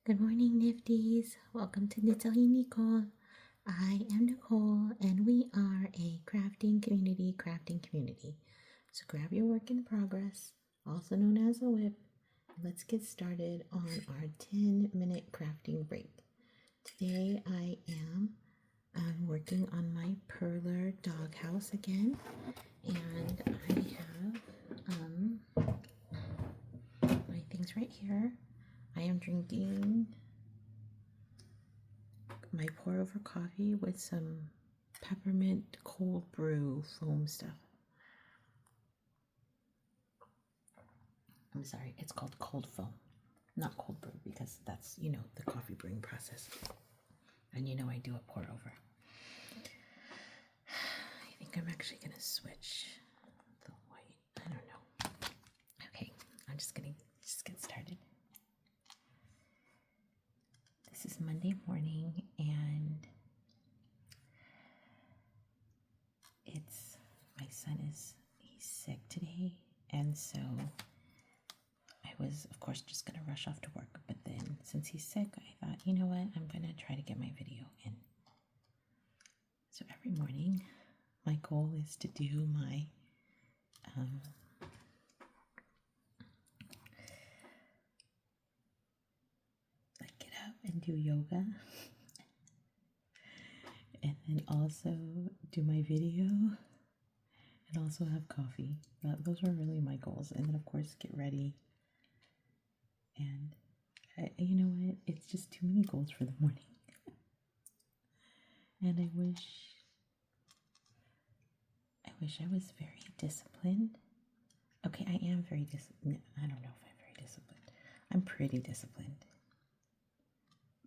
Good morning, Nifties. Welcome to Natalie Nicole. I am Nicole, and we are a crafting community. So grab your work in progress, also known as a whip, and let's get started on our 10-minute crafting break. Today I am working on my Perler Dog House again, and I have my things right here. I am drinking my pour over coffee with some peppermint cold brew foam stuff. I'm sorry, it's called cold foam, not cold brew, because that's, the coffee brewing process. And I do a pour over. I think I'm actually going to switch the white. I don't know. Okay, I'm just going to get started. This is Monday morning, and my son he's sick today, and so I was, of course, just going to rush off to work. But then, since he's sick, I thought, you know what, I'm going to try to get my video in. So every morning, my goal is to do my get up and do yoga, and then also do my video, and also have coffee. Those are really my goals. And then, of course, get ready. And you know what? It's just too many goals for the morning. And I wish I was very disciplined. Okay, I am very disciplined. I don't know if I'm very disciplined. I'm pretty disciplined.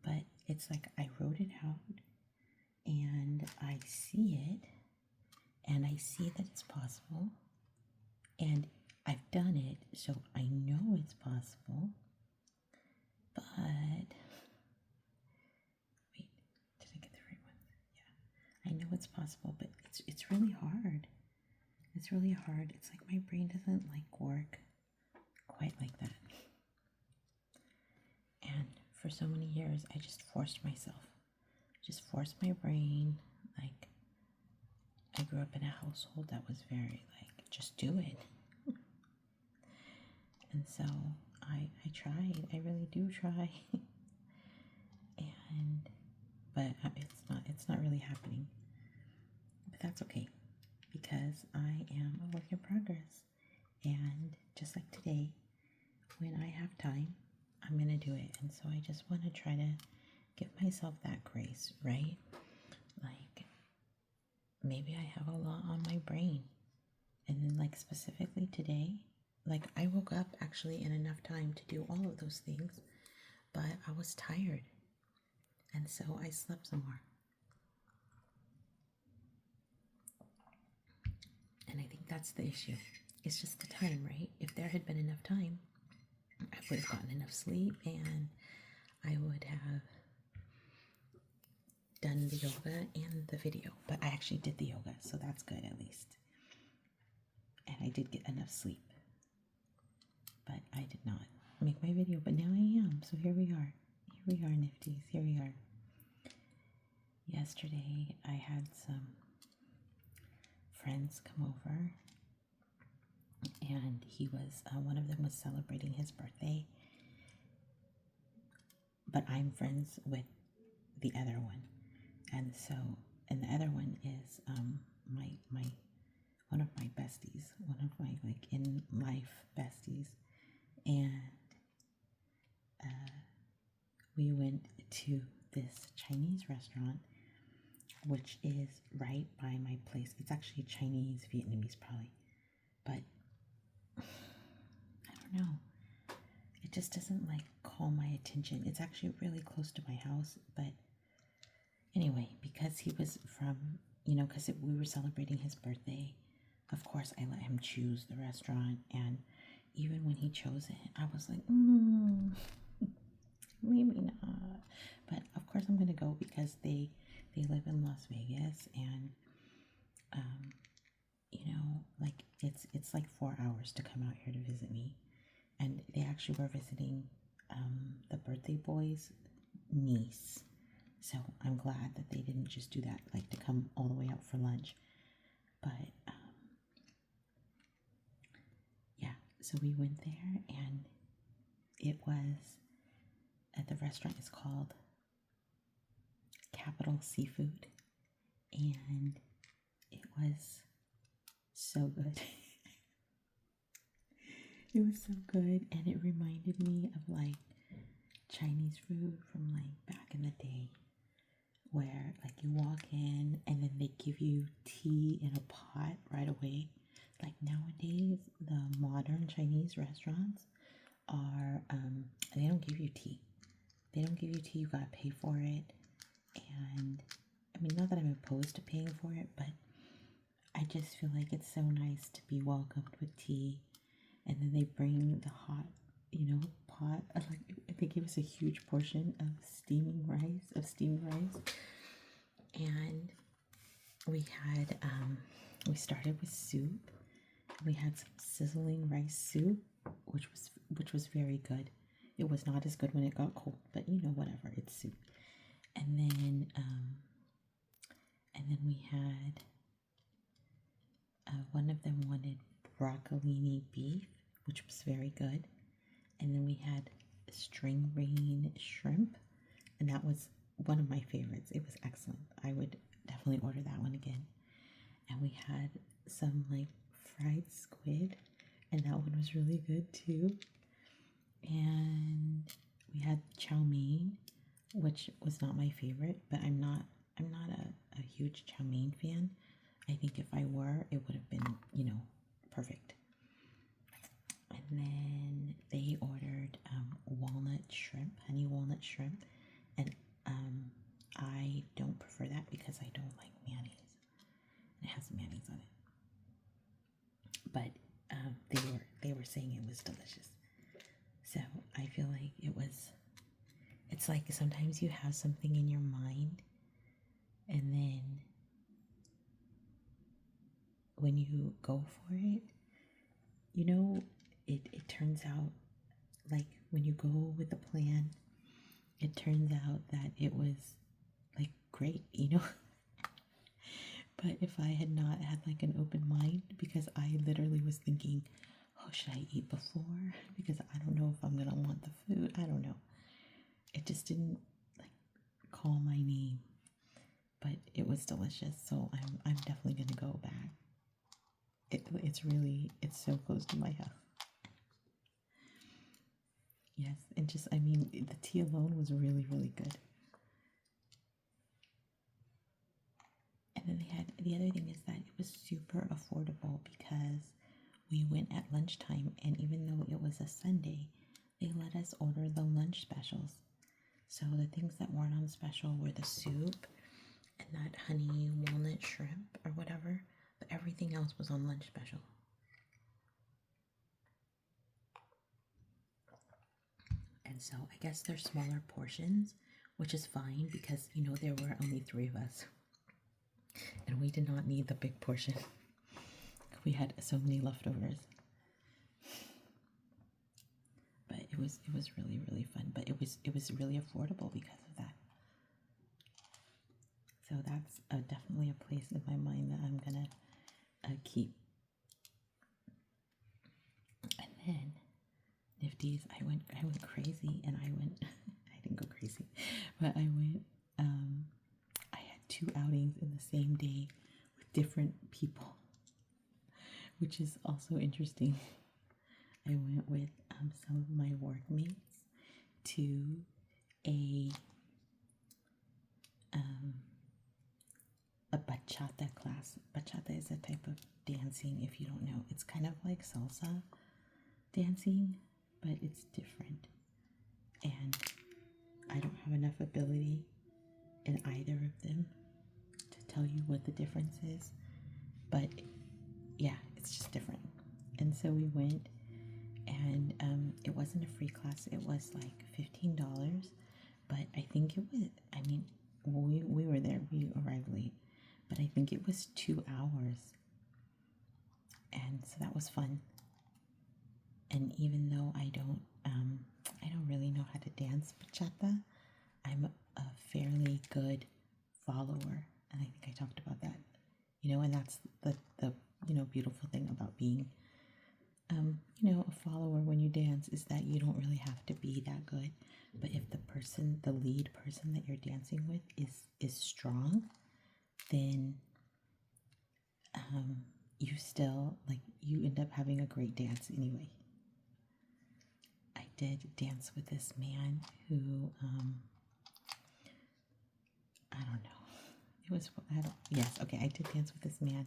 But it's like I wrote it out, and I see it, and I see that it's possible, and I've done it, so I know it's possible. But wait, did I get the right one? Yeah, I know it's possible, but it's really hard. It's really hard. It's like my brain doesn't work quite like that. And for so many years, I just forced myself. Just forced my brain. I grew up in a household that was very just do it. And so I tried. I really do try. But it's not really happening. But that's okay, because I am a work in progress. And just like today, when I have time, I'm going to do it. And so I just want to try to give myself that grace, right? Maybe I have a lot on my brain. And then specifically today, I woke up actually in enough time to do all of those things, but I was tired. And so I slept some more. And I think that's the issue. It's just the time, right? If there had been enough time, I would have gotten enough sleep, and I would have done the yoga and the video. But I actually did the yoga, so that's good at least. And I did get enough sleep. But I did not make my video, but now I am. So here we are. Here we are, Nifties. Here we are. Yesterday, I had some friends come over, and one of them was celebrating his birthday, but I'm friends with the other one. And the other one is my one of my besties, one of my in life besties. And we went to this Chinese restaurant, which is right by my place. It's actually Chinese, Vietnamese probably, but I don't know. It just doesn't call my attention. It's actually really close to my house, but anyway, because he was from, because we were celebrating his birthday, of course I let him choose the restaurant. And even when he chose it, I was like, maybe not. But of course I'm going to go, because they live in Las Vegas, and it's 4 hours to come out here to visit me. And they actually were visiting the birthday boy's niece. So I'm glad that they didn't just do that, like to come all the way out for lunch. But yeah, so we went there, and it was at the restaurant. It's called Capital Seafood, and it was so good. It was so good, and it reminded me of like Chinese food from like back in the day, where like you walk in and then they give you tea in a pot right away. Like nowadays, the modern Chinese restaurants are they don't give you tea. They don't give you tea. You gotta pay for it. And I mean, not that I'm opposed to paying for it, but I just feel like it's so nice to be welcomed with tea. And then they bring the hot, pot. Like they give us a huge portion of steamed rice. And we had we started with soup. We had some sizzling rice soup, which was very good. It was not as good when it got cold, but whatever, it's soup. And then we had one of them wanted broccolini beef, which was very good. And then we had string bean shrimp, and that was one of my favorites. It was excellent. I would definitely order that one again. And we had some like fried squid, and that one was really good too. And we had chow mein, which was not my favorite, but I'm not a huge chow mein fan. I think if I were, it would have been, perfect. And then they ordered walnut shrimp, honey walnut shrimp, and I don't prefer that because I don't like mayonnaise. It has mayonnaise on it, but they were saying it was delicious. So I feel like it's like sometimes you have something in your mind, and then when you go for it, it turns out, like when you go with a plan, it turns out that it was like great, But if I had not had like an open mind, because I literally was thinking, oh, should I eat before? Because I don't know if I'm gonna want the food. I don't know. It just didn't like call my name, but it was delicious. So I'm definitely gonna go back. It's so close to my house. Yes, and just the tea alone was really, really good. And then the other thing is that it was super affordable because we went at lunchtime, and even though it was a Sunday, they let us order the lunch specials. So the things that weren't on special were the soup and that honey walnut shrimp or whatever, but everything else was on lunch special. And so I guess they're smaller portions, which is fine because, there were only 3 of us. And we did not need the big portion. We had so many leftovers. But it was really, really fun. But it was really affordable because of that. So that's definitely a place in my mind that I'm gonna keep. And then Nifties, I went crazy, and I didn't go crazy, but I went. I had 2 outings in the same day with different people, which is also interesting. I went with some of my workmates to a bachata class. Bachata is a type of dancing, if you don't know. It's kind of like salsa dancing, but it's different. And I don't have enough ability in either of them to tell you what the difference is. But yeah, it's just different. And so we went, and it wasn't a free class. It was like $15, but I think it was, we were there, we arrived late, but I think it was 2 hours. And so that was fun. And even though I don't really know dance bachata, I'm a fairly good follower, and I think I talked about that. And that's the beautiful thing about being a follower when you dance is that you don't really have to be that good. But if the lead person that you're dancing with is strong, then you still you end up having a great dance anyway. I did dance with this man who I don't know. I did dance with this man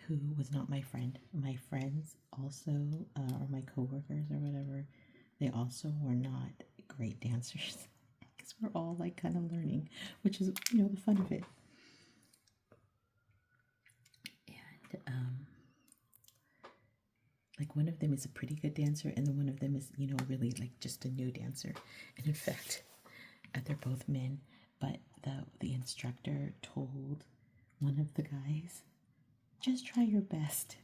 who was not my friend. My friends also, or my coworkers or whatever, they also were not great dancers because we're all kind of learning, which is the fun of it. And one of them is a pretty good dancer, and then one of them is really just a new dancer. And in fact, they're both men, but the instructor told one of the guys, just try your best,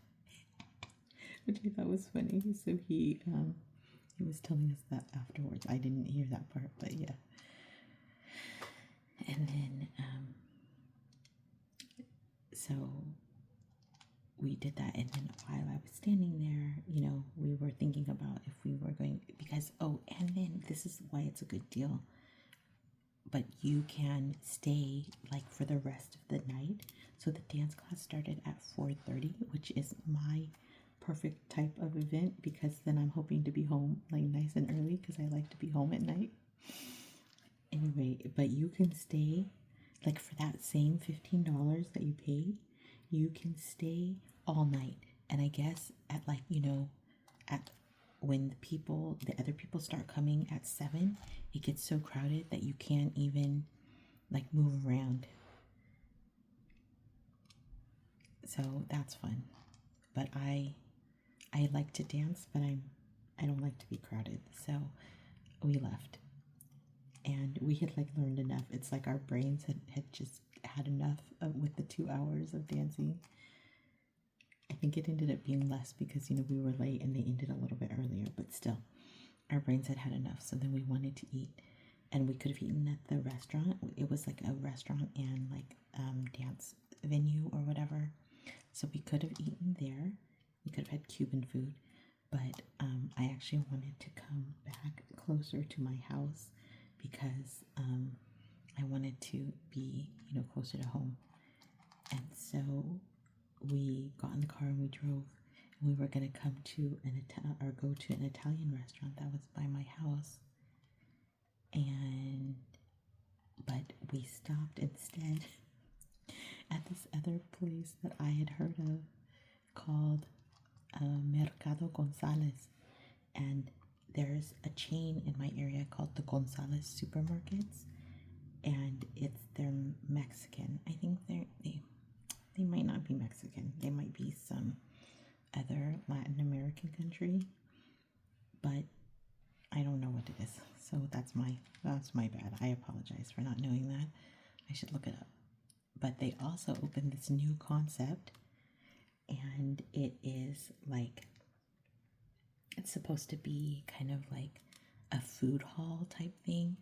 which I thought was funny. So he was telling us that afterwards. I didn't hear that part, but yeah. And then so we did that, and then while I was standing there, we were thinking about if we were going, because and then this is why it's a good deal. But you can stay for the rest of the night. So the dance class started at 4:30, which is my perfect type of event, because then I'm hoping to be home nice and early, because I like to be home at night. Anyway, but you can stay for that same $15 that you paid, you can stay all night. And I guess at at when the other people start coming at 7, it gets so crowded that you can't even move around. So that's fun. But I like to dance, but I don't like to be crowded. So we left. And we had learned enough. It's our brains had just had enough with the 2 hours of dancing. I think it ended up being less because we were late and they ended a little bit earlier, but still our brains had had enough. So then we wanted to eat, and we could have eaten at the restaurant. It was a restaurant and dance venue or whatever. So we could have eaten there. We could have had Cuban food, but I actually wanted to come back closer to my house because I wanted to be closer to home. And so we got in the car and we drove, and we were going to come to go to an Italian restaurant that was by my house. But we stopped instead at this other place that I had heard of called Mercado Gonzalez. And there's a chain in my area called the Gonzalez Supermarkets, and they're Mexican. I think they might not be Mexican. They might be some other Latin American country, but I don't know what it is. So that's my bad. I apologize for not knowing that. I should look it up. But they also opened this new concept, and it is it's supposed to be kind of a food hall type thing.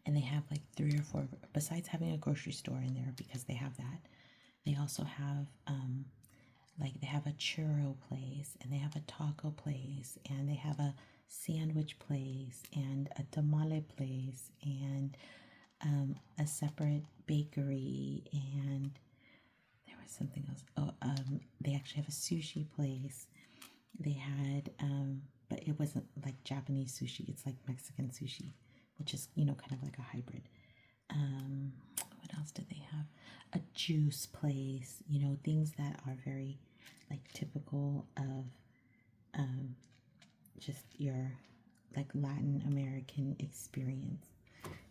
And they have 3 or 4, besides having a grocery store in there, because they have that. They also have they have a churro place, and they have a taco place, and they have a sandwich place, and a tamale place, and a separate bakery, and there was something else. They actually have a sushi place. They had but it wasn't Japanese sushi. It's Mexican sushi, which is kind of a hybrid. What else did they have? A juice place, things that are very typical of just your Latin American experience.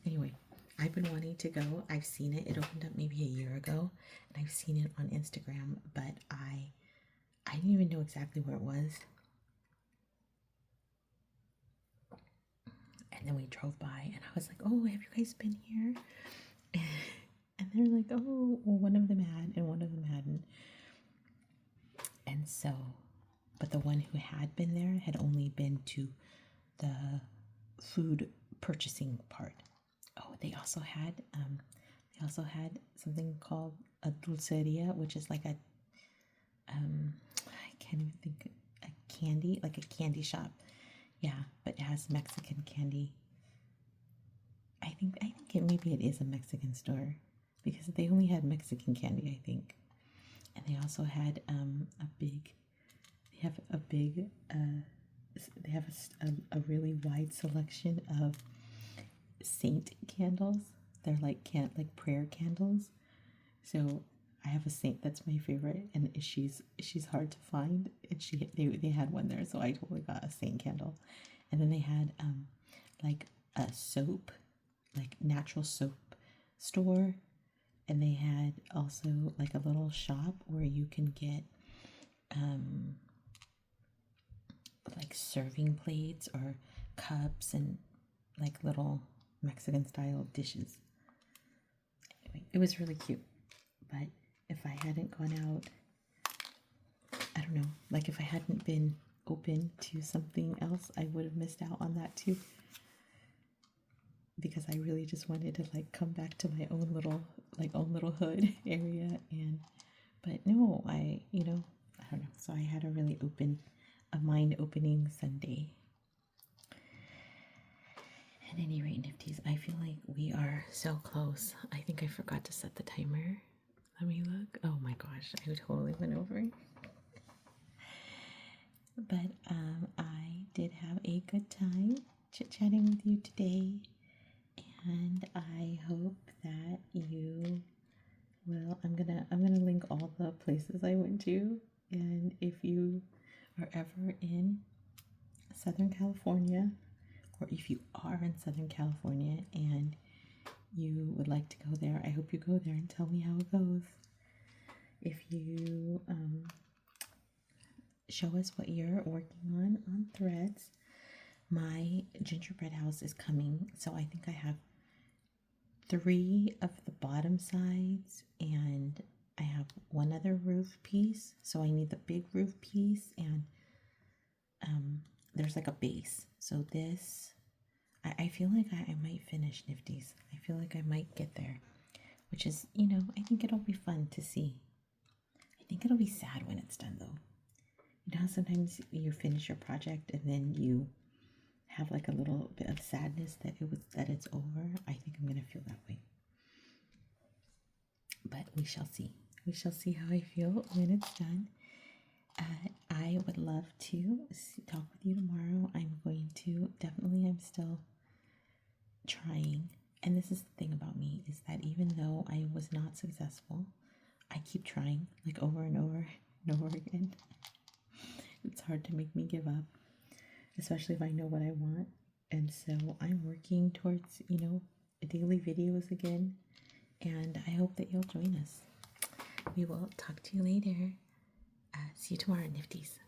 Anyway, I've been wanting to go. I've seen it. It opened up maybe a year ago, and I've seen it on Instagram, but I didn't even know exactly where it was. And then we drove by, and I was like, "Oh, have you guys been here?" And they're like, "Oh, well, one of them had, and one of them hadn't." And so, but the one who had been there had only been to the food purchasing part. Oh, they also had something called a dulceria, which is like a I can't even think, a candy, like a candy shop. Yeah, but it has Mexican candy. I think maybe it is a Mexican store because they only had Mexican candy, I think. And they also had they have a really wide selection of saint candles. They're like prayer candles. So I have a saint that's my favorite, and she's hard to find. And they had one there, so I totally got a saint candle. And then they had like a soap, like natural soap store, and they had also like a little shop where you can get like serving plates or cups and like little Mexican style dishes. Anyway, it was really cute. But if I hadn't gone out, I don't know, like if I hadn't been open to something else, I would have missed out on that too. Because I really just wanted to like come back to my own little hood area. But no, I don't know. So I had a mind opening Sunday. At any rate, Nifties, I feel like we are so close. I think I forgot to set the timer. Let me look. Oh my gosh, I totally went over. But I did have a good time chit-chatting with you today. And I hope that you will. I'm gonna link all the places I went to. And if you are ever in Southern California, or if you are in Southern California and you would like to go there, I hope you go there and tell me how it goes. If you show us what you're working on Threads. My gingerbread house is coming, so I think I have 3 of the bottom sides, and I have one other roof piece, so I need the big roof piece, and there's like a base. So this, I feel like I might finish Nifties. I feel like I might get there, which is, I think it'll be fun to see. I think it'll be sad when it's done though. You know how sometimes you finish your project and then you have like a little bit of sadness that it's over. I think I'm gonna feel that way. But we shall see. We shall see how I feel when it's done. I would love to talk with you tomorrow. I'm still trying. And this is the thing about me, is that even though I was not successful, I keep trying, like over and over and over again. It's hard to make me give up, especially if I know what I want. And so I'm working towards, daily videos again. And I hope that you'll join us. We will talk to you later. See you tomorrow, Nifties.